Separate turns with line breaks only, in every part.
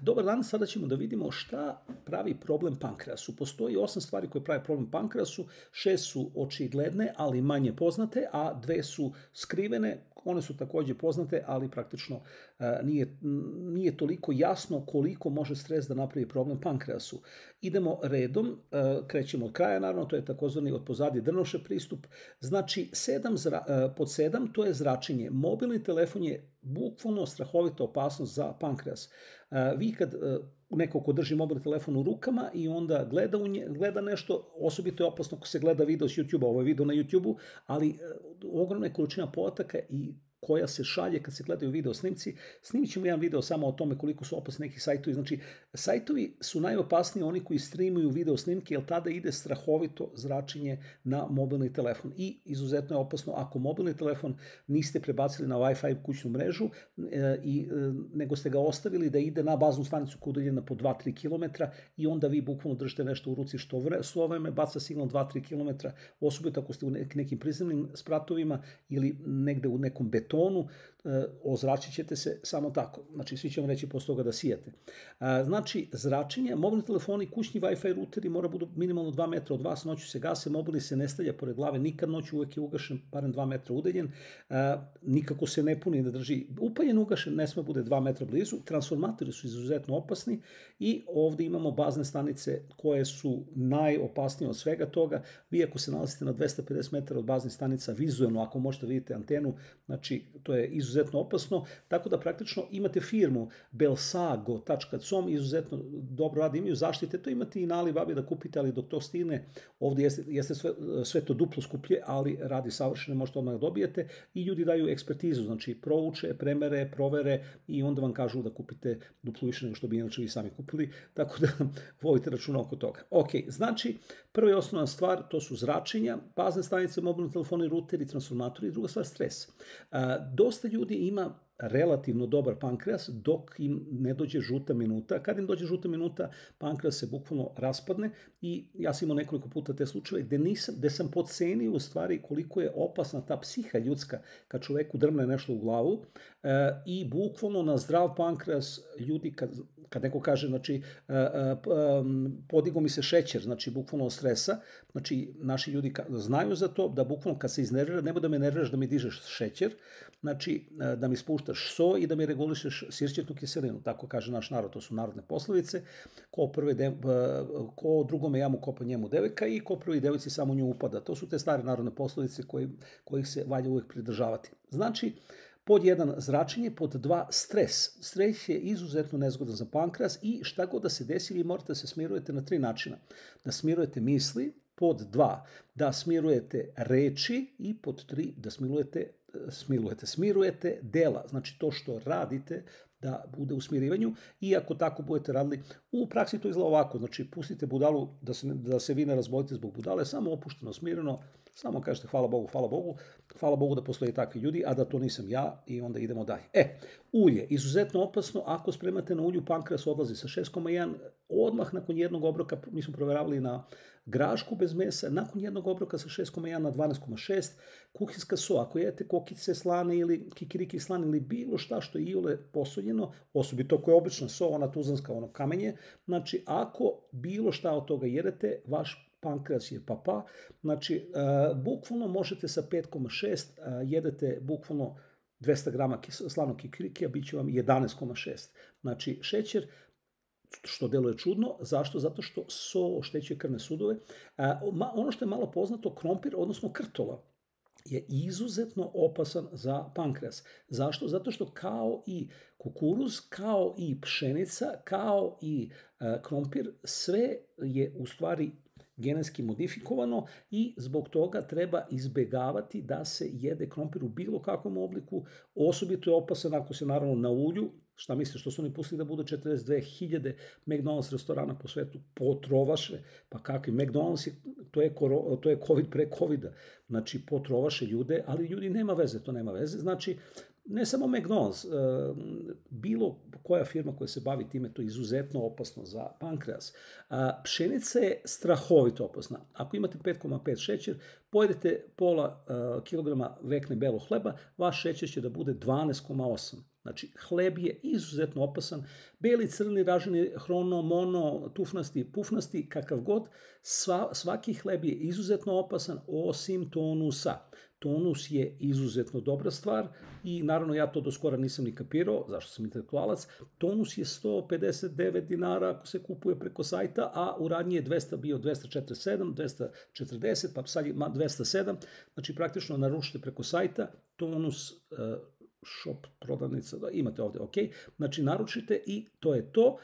Dobar dan, sada ćemo da vidimo šta pravi problem pankreasu. Postoji 8 stvari koje pravi problem pankreasu, 6 su očigledne, ali manje poznate, a 2 su skrivene, one su takođe poznate, ali praktično nije toliko jasno koliko može stres da napravi problem pankreasu. Idemo redom, krećemo od kraja, naravno, to je takozvani od pozadije Drnovšev pristup. Znači, pod 7 to je zračenje. Mobilni telefon je bukvalno strahovita opasnost za pankreas. Vi kad neko ko drži mobilni telefon u rukama i onda gleda nešto, osobito je opasno ako se gleda video s YouTube-a, ovo je video na YouTube-u, ali ogromna je količina podataka i koja se šalje kad se gledaju video snimci. Snimit ćemo jedan video samo o tome koliko su opasni neki sajtovi. Znači, sajtovi su najopasniji oni koji streamuju video snimke, jer tada ide strahovito zračenje na mobilni telefon. I izuzetno je opasno ako mobilni telefon niste prebacili na Wi-Fi kućnu mrežu, nego ste ga ostavili da ide na baznu stanicu koja je udaljena po 2-3 km i onda vi bukvalno držite nešto u ruci što vreme baca signal 2-3 km, osobito ako ste u nekim prizemnim spratovima ili negde u nekom betonu, ozračit ćete se samo tako. Znači, svi ćemo reći posle toga da sijete. Znači, zračenje, mobilni telefoni, kućni Wi-Fi ruteri mora budu minimalno 2 metra od vas, noću se gase, mobilni se ne stavlja pored glave, nikad noću, uvek je ugašen, barem 2 metra udaljen, nikako se ne puni da drži upaljen, ugašen, ne sme bude 2 metra blizu, transformatori su izuzetno opasni i ovde imamo bazne stanice koje su najopasnije od svega toga. Vi ako se nalazite na 250 metara od baznih stanica, vizuelno, ako možete vidite antenu, znači, to je izuzetno opasno, tako da praktično imate firmu belsago.com, izuzetno dobro radi, imaju zaštite, to imate i na Alibabi da kupite, ali dok to stigne, ovde jeste sve to duplo skuplje, ali radi savršeno, možete odmah dobijete i ljudi daju ekspertizu, znači prouče, premere, provere i onda vam kažu da kupite duplo više nego što bi inače vi sami kupili, tako da vodite računa oko toga. Ok, znači, prva i osnovna stvar, to su zračenja, bazne stanice, mobilni telefoni, ruteri, transformatori i druga stvar, stres. Dosta ljudi ima relativno dobar pankreas dok im ne dođe žuta minuta. Kad im dođe žuta minuta, pankreas se bukvalno raspadne i ja sam imao nekoliko puta te slučajeve gde sam podcenio u stvari koliko je opasna ta psiha ljudska kad čoveku drmne nešto u glavu i bukvalno na zdrav pankreas ljudi kad neko kaže, znači, podigo mi se šećer, znači, bukvalno od stresa, znači, naši ljudi znaju za to, da bukvalno kad se iznervira, nemoj da me nerviraš da mi dižeš šećer, znači, da mi spuštaš so i da mi regulišeš sirćetnu kiselinu, tako kaže naš narod, to su narodne poslovice, ko drugome jamu kopa njemu devojka i ko prvi devojci samo nju upada. To su te stare narodne poslovice kojih se valja uvek pridržavati. Znači, pod 1 zračenje, pod 2 stres. Stres je izuzetno nezgodan za pankreas i šta god da se desi, vi morate da se smirujete na 3 načina. Da smirujete misli, pod 2 da smirujete reči i pod 3 da smirujete dela. Znači to što radite da bude u smirivanju i ako tako budete radili, u praksi to izgleda ovako, znači pustite budalu da se vi ne razbolite zbog budale, samo opušteno, smireno, samo kažete hvala Bogu da postoje takvi ljudi, a da to nisam ja i onda idemo dalje. Ulje, izuzetno opasno, ako spremate na ulju, pankreas odlazi sa 6,1, odmah nakon jednog obroka, mi smo proveravali na grašku bez mesa, nakon jednog obroka sa 6,1 na 12,6, kuhinska so, ako jedete kokice slane ili kikiriki slane ili bilo šta što je iole posoljeno, osobito ako je obična so, ona tuzanska, ono kamenje, znači ako bilo šta od toga jedete, vaš pankreas je papa, znači bukvalno možete sa 5,6 jedete bukvalno 200 grama slanog kikirikija, bit će vam 11,6. Znači šećer, što deluje čudno. Zašto? Zato što so oštećuje krvne sudove. Ono što je malo poznato, krompir, odnosno krtola, je izuzetno opasan za pankreas. Zašto? Zato što kao i kukuruz, kao i pšenica, kao i krompir, sve je u stvari genetski modifikovano i zbog toga treba izbegavati da se jede krompir u bilo kakvom obliku. Osobito je opasan ako se naravno na ulju, šta mislite, što su oni pustili da bude 42.000 McDonald's restorana po svetu, potrovaše, pa kakvi McDonald's, to je COVID pre COVID-a, znači potrovaše ljude, ali ljudi nema veze, to nema veze, znači ne samo McDonald's, bilo koja firma koja se bavi time, to je izuzetno opasno za pankreas. Pšenica je strahovito opasna. Ako imate 5,5 šećer, pojedete pola kilograma vekne belog hleba, vaš šećer će da bude 12,8. Znači, hleb je izuzetno opasan. Beli, crni, raženi, hrono, mono, tufnasti, pufnasti, kakav god, svaki hleb je izuzetno opasan osim tonusa. Tonus je izuzetno dobra stvar i naravno ja to do skora nisam ni kapirao, zašto sam intelektualac. Tonus je 159 dinara ako se kupuje preko sajta, a u radnji je 200 bio 247, 240, pa sad je 207. Znači praktično naručite preko sajta Tonus shop prodavnica, da imate ovde, ok. Znači naručite i to je to.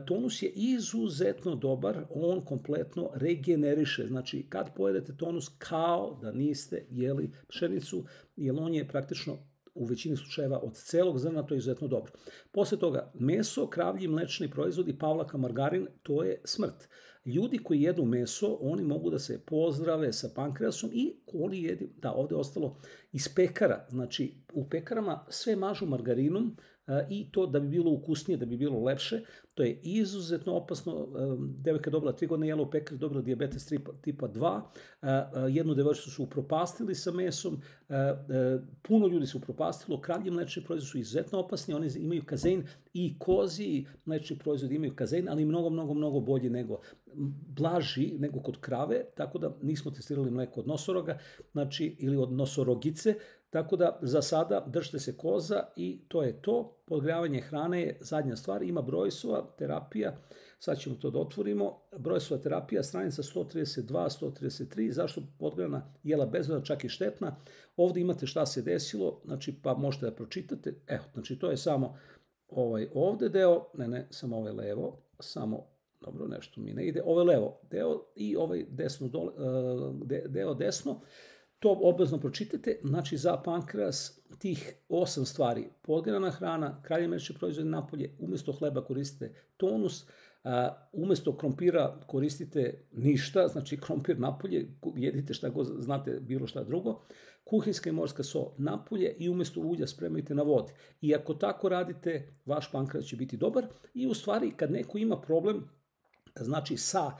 Tonus je izuzetno dobar, on kompletno regeneriše. Znači, kad pojedete tonus kao da niste jeli pšenicu, jer on je praktično u većini slučajeva od celog zrna, to je izuzetno dobro. Posle toga, meso, kravlji, mlečni proizvodi, pavlaka, margarin, to je smrt. Ljudi koji jedu meso, oni mogu da se pozdrave sa pankreasom i oni jedu, da, ovde je ostalo iz pekara. Znači, u pekarama sve mažu margarinom, i to da bi bilo ukusnije, da bi bilo lepše. To je izuzetno opasno. Devojka je dobila 3 godine jela u pekari, dobila dijabetes tipa 2. Jednu devojčicu su upropastili sa mesom. Puno ljudi se upropastilo. Kravlji mlečni proizvodi su izuzetno opasni. Oni imaju kazein i koziji mlečni proizvodi imaju kazein, ali mnogo bolji nego blaži nego kod krave, tako da nismo testirali mleko od nosoroga, znači ili od nosorogice. Tako da za sada držite se koza i to je to. Podgrijavanje hrane je zadnja stvar. Ima Brojsova terapija. Sad ćemo to da otvorimo. Brojsova terapija, stranica 132, 133. Zašto podgrijana jela bezbedna, čak i štetna. Ovde imate šta se desilo, znači pa možete da pročitate. Evo, znači to je samo ovde deo, ne, samo ovaj levo, samo, dobro, nešto mi ne ide. Ovo je levo deo i ovaj deo desno. To obavezno pročitate, znači za pankreas tih 8 stvari. Podgrijana hrana, kravlji mlečni proizvodi napolje, umjesto hleba koristite tonus, umjesto krompira koristite ništa, znači krompir napolje, jedite šta god znate, bilo šta drugo. Kuhinjska i morska so napolje i umjesto ulja spremajte na vodi. I ako tako radite, vaš pankreas će biti dobar i u stvari kad neko ima problem, znači sa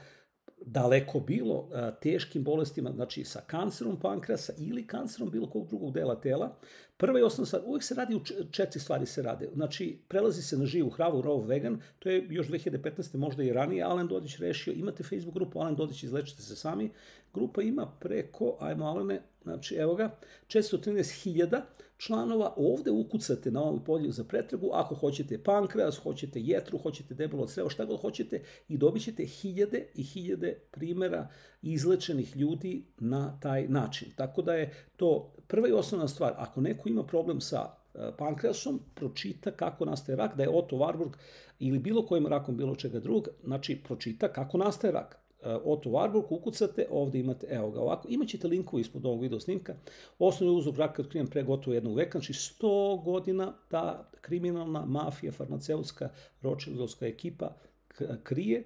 daleko bilo teškim bolestima, znači sa kancerom pankreasa ili kancerom bilo kog drugog dela tela, prva i osnovna stvar, uvijek se radi u 4 stvari se rade. Znači, prelazi se na živu hranu, raw vegan, to je još 2015. možda i ranije, Alen Dodić rešio, imate Facebook grupu, Alen Dodić, izlečite se sami. Grupa ima preko, ajmo Alene, znači evo ga, 413.000 članova. Ovde ukucate na ovom polju za pretragu, ako hoćete pankreas, hoćete jetru, hoćete debelo crevo, šta god hoćete i dobit ćete hiljade i hiljade primjera izlečenih ljudi na taj način. Tako da je to prva i osnovna stvar. Ako neko ima problem sa pankreasom, pročita kako nastaje rak, da je Otto Warburg ili bilo kojim rakom bilo čega drugog, znači pročita kako nastaje rak. Otto Warburg, ukucate, ovde imate, evo ga ovako, imat ćete linkove ispod ovog video snimka. Osnovni uzrok raka otkriven pre gotovo 1 veka, znači 100 godina ta kriminalna mafija, farmaceutska, Rothschildovska ekipa krije,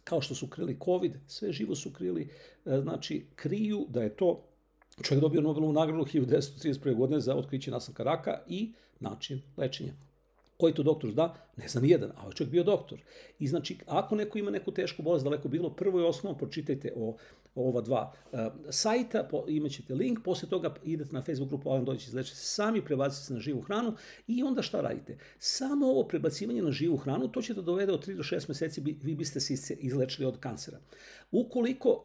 kao što su krili COVID, sve živo su krili, znači kriju da je to čovjek dobio Nobelovu nagradu 1931. godine za otkriće nastanka raka i način lečenja. Koji to doktor zna? Ne zna nijedan, a ovaj čovjek bio doktor. I znači, ako neko ima neku tešku bolest, daleko bilo, prvo i osnovno pročitajte o ova dva sajta, imat ćete link, posle toga idete na Facebook grupu Alen Dodić, izlečite se sami, prebacite se na živu hranu i onda šta radite? Samo ovo prebacivanje na živu hranu, to će da dovede od 3 do 6 meseci, vi biste se izlečili od kancera. Ukoliko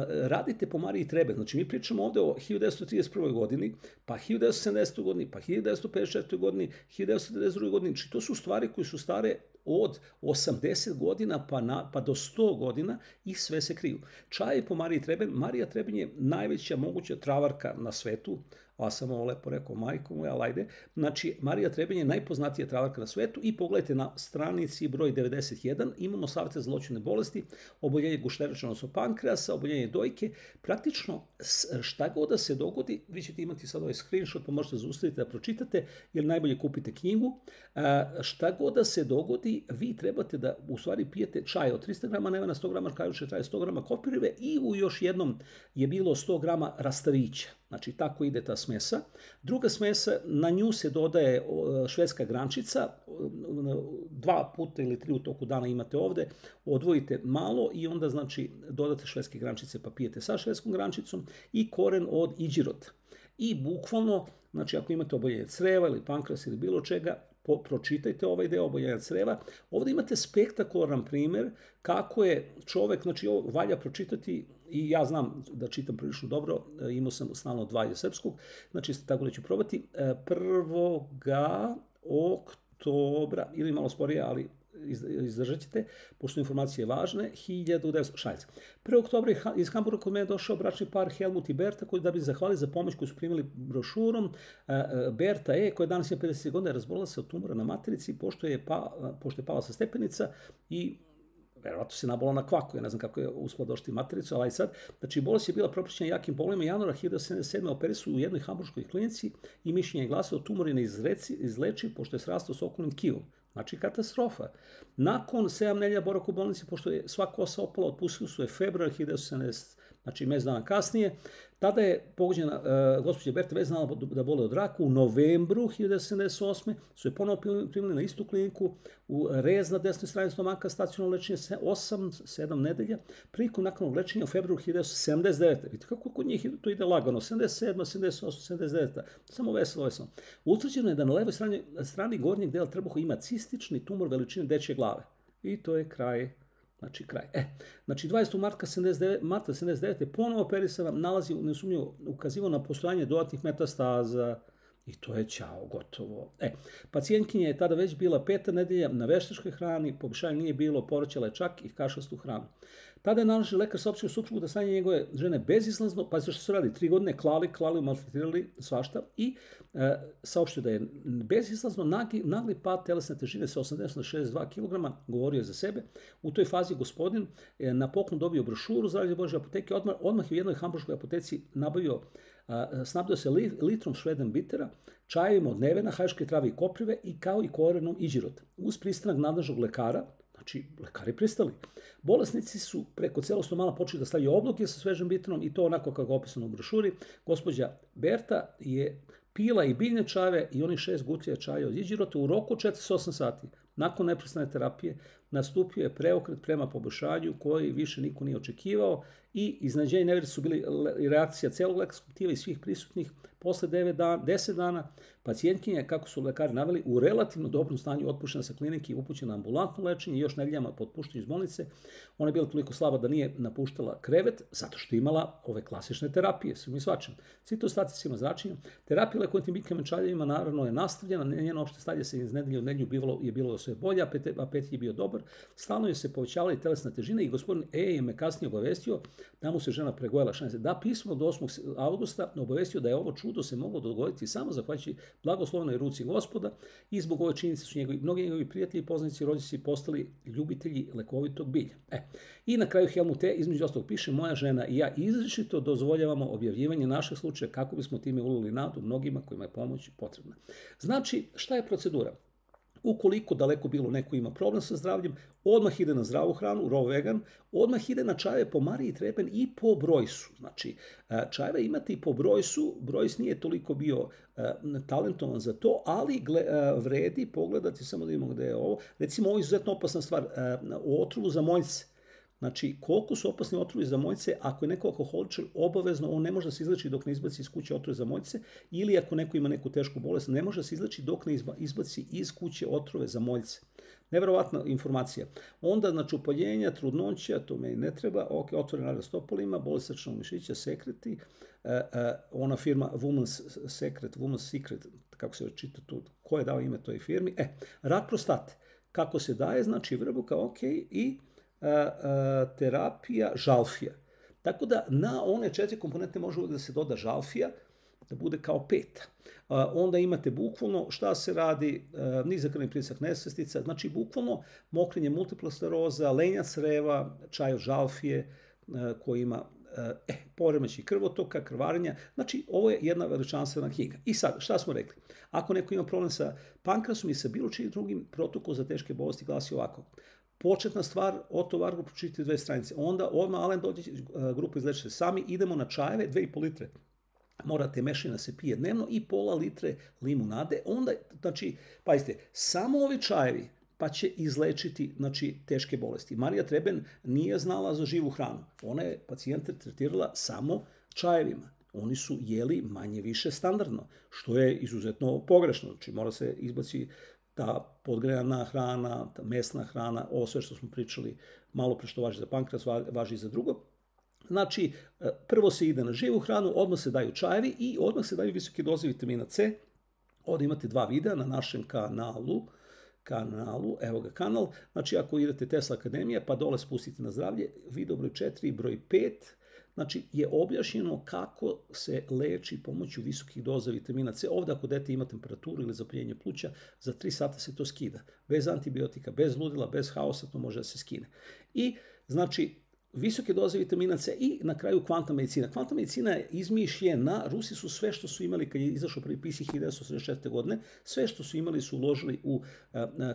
radite po Mariji Trebe, znači mi pričamo ovde o 1931. godini, pa 1970. godini, pa 1954. godini, 1992. godini, znači to su stvari koje su stare od 80 godina pa do 100 godina i sve se kriju. Čaj po Mariji Treben. Marija Treben je najveća moguća travarka na svetu, a sam ovo lepo rekao, majko moja, lajde. Znači, Marija Treben je najpoznatija travarka na svetu i pogledajte na stranici broj 91, imamo savete za zloćudne bolesti, oboljenje gušterača, odnosno pankreasa, oboljenje dojke. Praktično, šta god da se dogodi, vi ćete imati sad ovaj screenshot, pa možete zaustaviti da pročitate, jer najbolje kupite knjigu. Šta god da se dogodi, vi trebate da u stvari pijete čaj od 300 grama nevena, 100 grama kajuče, 100 grama kopirive i u još jednom je bilo 100 grama rastavića. Znači, tako ide ta smesa. Druga smesa, na nju se dodaje švedska grančica, 2 puta ili 3 u toku dana imate ovde, odvojite malo i onda, znači, dodate švedske grančice pa pijete sa švedskom grančicom i koren od iđirota. I bukvalno, znači, ako imate oboljenje creva ili pankreasa ili bilo čega, pročitajte ovaj deo oboljenja creva. Ovdje imate spektakularan primjer kako je čovjek, znači ovo valja pročitati i ja znam da čitam prilično dobro, imao sam stalno 2 srpskog, znači tako da ću probati 1. oktobra, ili malo sporije, ali izdržat ćete, pošto informacije važne, 1916. 1. oktobra iz Hamburga kod mene došao bračni par Helmut i Berta, koji da bi zahvalili za pomoć koju su primili brošurom. Berta koja danas je 50 godina, razbolila se od tumora na materici, pošto je pala sa stepenica i verovatno se nabola na kvaku, ja ne znam kako je uspela došti matericu, ali sad, znači bolest je bila propraćena jakim bolima. Januara 1977. operisu u jednoj hamburškoj klinici i mišljenje je glasilo tumor je neizlečiv pošto je srastao s okolnim tkivom. Znači katastrofa. Nakon 7 nedelja boravka u bolnici, pošto je sva kosa opala, otpustili su je februar 1970, znači mjesec dana kasnije. Tada je pogođena gospođa Berta već znala da boli od raka. U novembru 1978. su je ponovo primili na istu kliniku u rez na desnoj strani stomaka, stacionarno lečenje 8-7 nedelja. Prilikom nakon lečenja u februaru 1979. Vidite kako kod njih to ide lagano. 77, 78, 79. Samo veselo. Utvrđeno je da na levoj strani gornjeg dela trbuha ima cistični tumor veličine dečje glave. I to je kraj. Znači 20. marta 79. ponovo operisana, nalazi nesumnjivo ukazivao na postojanje dodatnih metastaza i to je ćao, gotovo. Pacijentkinja je tada već bila 5. nedelja na veštačkoj hrani, poboljšanje nije bilo, povraćala je čak i kašastu hranu. Tada je naložio lekar saopštio suprugu da stanje njegove žene bezizlazno, pa što se radi, 3 godine klali, maltretirali svašta i saopštio da je bezizlazno nagli pad telesne težine sa 80 na 62 kg, govorio je za sebe. U toj fazi gospodin na poklon dobio brošuru Zdravlje Božje apoteke, odmah je u jednoj hamburškoj apoteci snabdio se litrom švedenbitera, čajevima od nevena, hajške trave i koprive i kao i korenom iđirota. Uz pristanak nadležnog lekara, znači lekari pristali. Bolesnici su preko celog stomala počeli da stavljaju obloke sa svežim biterom i to onako kako je opisano u brošuri. Gospođa Berta je pila i biljne čajeve i onih 6 gutija čaja od iđirota u roku 48 sati. Nakon neprestane terapije nastupio je preokret prema poboljšanju koji više niko nije očekivao i iznenađenje i nevjerice su bili reakcija celog lekarskog tima i svih prisutnih. Posle 10 dana pacijentkinja, kako su lekari naveli, u relativno dobrom stanju otpuštena sa klinike i upućena na ambulantno lečenje i još nedeljama po otpuštenju iz bolnice. Ona je bila toliko slaba da nije napuštala krevet zato što je imala ove klasične terapije, svim i svačim. Citostatis ima značenje. Terapija lekovitnim biljkama i čaljevima naravno je nastavljena, njeno opšte stanje se iz nedelje u nedelju je bilo sve bolje, apetit je bio dobar. Stalno je se povećavala i telesna težina i gospodin je me kasnije obavestio da mu se žena pregojila šanse. Da, pismo do 8. avgusta obavestio da je ovo čudo se moglo dogoditi samo zahvaljujući blagoslovnoj ruci Gospoda i zbog ove činjenice su mnogi njegovi prijatelji, poznanici i rođaci postali ljubitelji lekovitog bilja. I na kraju Helmut između ostalog piše: moja žena i ja izričito dozvoljavamo objavljivanje našeg slučaja kako bismo time ulili nadu mnogima kojima je pomoć potrebna. Znači, šta je procedura? Ukoliko daleko bilo neko ima problem sa zdravljem, odmah ide na zdravu hranu, raw vegan, odmah ide na čajeve po Mariji Treben i po Brojsu. Znači, čajeve imate i po Brojsu, Brojs nije toliko bio talentovan za to, ali vredi pogledati, samo da vidimo gde je ovo. Recimo, ovo je izuzetno opasna stvar, o otrovu za moljce. Znači, koliko su opasni otrovi za moljce, ako je neko alkoholičar, obavezno on ne može da se izleči dok ne izbaci iz kuće otrove za moljce, ili ako neko ima neku tešku bolest, ne može da se izleči dok ne izbaci iz kuće otrove za moljce. Neverovatna informacija. Onda, znači, upaljenja, trudnoća, to me ne treba, otvorena rana stopolima, bolest srčanog mišića, sekreti, ona firma Woman's Secret, kako se čita tu, ko je dao ime toj firmi? Rak prostate. Kako se daje? Znači, vrbuka, i terapija žalfija. Tako da na one 4 komponente može da se doda žalfija, da bude kao 5. Onda imate bukvalno šta se radi, nizak krvni pritisak, nesvestica, znači bukvalno mokrenje multipla skleroza, lenja creva, čaj od žalfije koji ima poremećaj krvotoka, krvarenja. Znači, ovo je jedna veličanstvena knjiga. I sad, šta smo rekli? Ako neko ima problem sa pankrasom i sa bilo čijim drugim, protokol za teške bolesti glasi ovako: početna stvar, Otto Warburg, pročitati 2 stranice. Onda odmah Alen dođe, grupa izlečite sami, idemo na čajeve, 2,5 litre. Morate mešina se pije dnevno i pola litre limunade. Onda, znači, pazite, samo ovi čajevi pa će izlečiti, znači, teške bolesti. Marija Treben nije znala za živu hranu. Ona je pacijente tretirala samo čajevima. Oni su jeli manje više standardno, što je izuzetno pogrešno. Znači, mora se izbaci ta podgrejana hrana, ta mesna hrana, ovo sve što smo pričali malo pre što važi za pankreas, važi i za drugo. Znači, prvo se ide na živu hranu, odmah se daju čajevi i odmah se daju visoke doze vitamina C. Ovdje imate 2 videa na našem kanalu, evo ga kanal. Znači, ako idete Tesla Akademija, pa dole spustite na zdravlje, video broj 4 i broj 5, znači je objašnjeno kako se leči pomoću visokih doza vitamina C. Ovdje ako dete ima temperaturu ili zapaljenje pluća, za 3 sata se to skida. Bez antibiotika, bez ludila, bez haosa, to može da se skine. I, znači, visoke doze vitamina C i na kraju kvantna medicina. Kvantna medicina je izmišljena, Rusi su sve što su imali kad je izašao prvi PC 1984. godine, sve što su imali su uložili u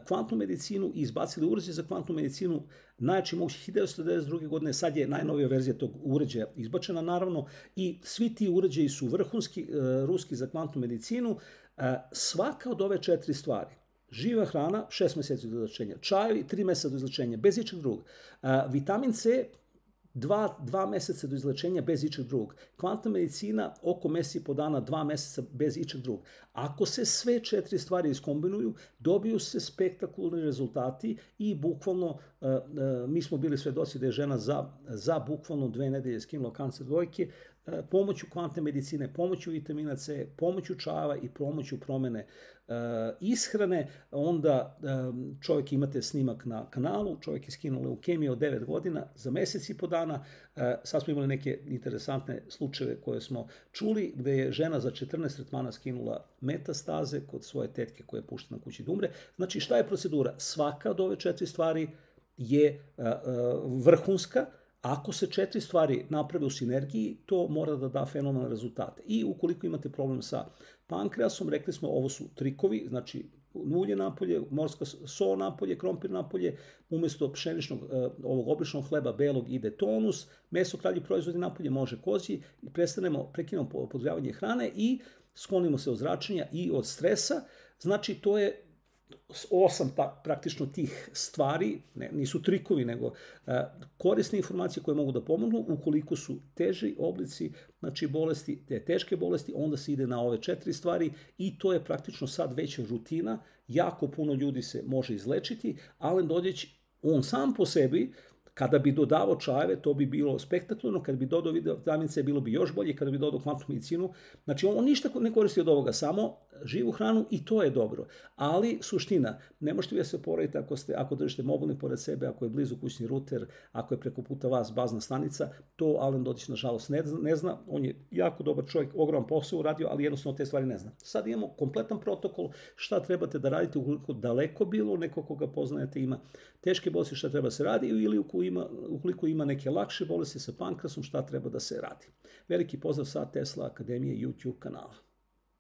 kvantnu medicinu i izbacili uređaj za kvantnu medicinu. Najjači mogući 1992. godine, sad je najnovija verzija tog uređaja izbačena naravno i svi ti uređaji su vrhunski ruski za kvantnu medicinu. Svaka od ove 4 stvari, živa hrana, 6 mjeseci do izlečenja, čajevi, 3 mjeseca do izlečenja, bez ičeg drugog. Vitamin C, 2 mjeseca do izlečenja bez ičeg drugog. Kvantna medicina oko mjesec i po dana, 2 mjeseca bez ičeg drugog. Ako se sve 4 stvari iskombinuju, dobiju se spektakularni rezultati i bukvalno, mi smo bili svedoci da je žena za bukvalno 2 nedelje skinula kancer dojke, pomoću kvantne medicine, pomoću vitamina C, pomoću čajeva i pomoću promene ishrane. Onda čovjek, imate snimak na kanalu, čovjek je skinuo leukemiju od 9 godina za mjesec i po dana. Sad smo imali neke interesantne slučajeve koje smo čuli, gdje je žena za 14 tretmana skinula metastaze kod svoje tetke koja je puštena kući da umre. Znači, šta je procedura? Svaka od ove 4 stvari je vrhunska. Ako se 4 stvari naprave u sinergiji, to mora da da fenomenalne rezultate. I ukoliko imate problem sa pankreasom, rekli smo, ovo su trikovi, znači ulje napolje, morska so napolje, krompir napolje, umjesto pšeničnog, ovog običnog hleba belog ide tonus, meso, kralji proizvodi napolje, može kozji, i prekinemo podgrijavanje hrane i sklonimo se od zračenja i od stresa. Znači, to je 8 praktično tih stvari, nisu trikovi, nego korisne informacije koje mogu da pomognu. Ukoliko su teži oblici, znači bolesti, te teške bolesti, onda se ide na ove 4 stvari i to je praktično sad već rutina. Jako puno ljudi se može izlečiti. Alen Dodić, on sam po sebi, kada bi dodavao čajeve, to bi bilo spektakularno, kada bi dodao vitamin C, bilo bi još bolje, kada bi dodao kvantnu medicinu. Znači, on ništa ne koristi od ovoga, samo živu hranu i to je dobro. Ali, suština, ne možete vi da se oporaviti ako držite mobilni pored sebe, ako je blizu kućni ruter, ako je preko puta vas bazna stanica, to Alen Dodić, nažalost, ne zna. On je jako dobar čovjek, ogroman posao uradio, ali jednostavno te stvari ne zna. Sad imamo kompletan protokol šta trebate da radite ukoliko daleko bilo, neko koga poznajete ima teške bolesti, šta treba se radi, ili ukoliko ima neke lakše bolesti sa pankreasom, šta treba da se radi. Veliki pozdrav sa Tesla Akademije YouTube kanala.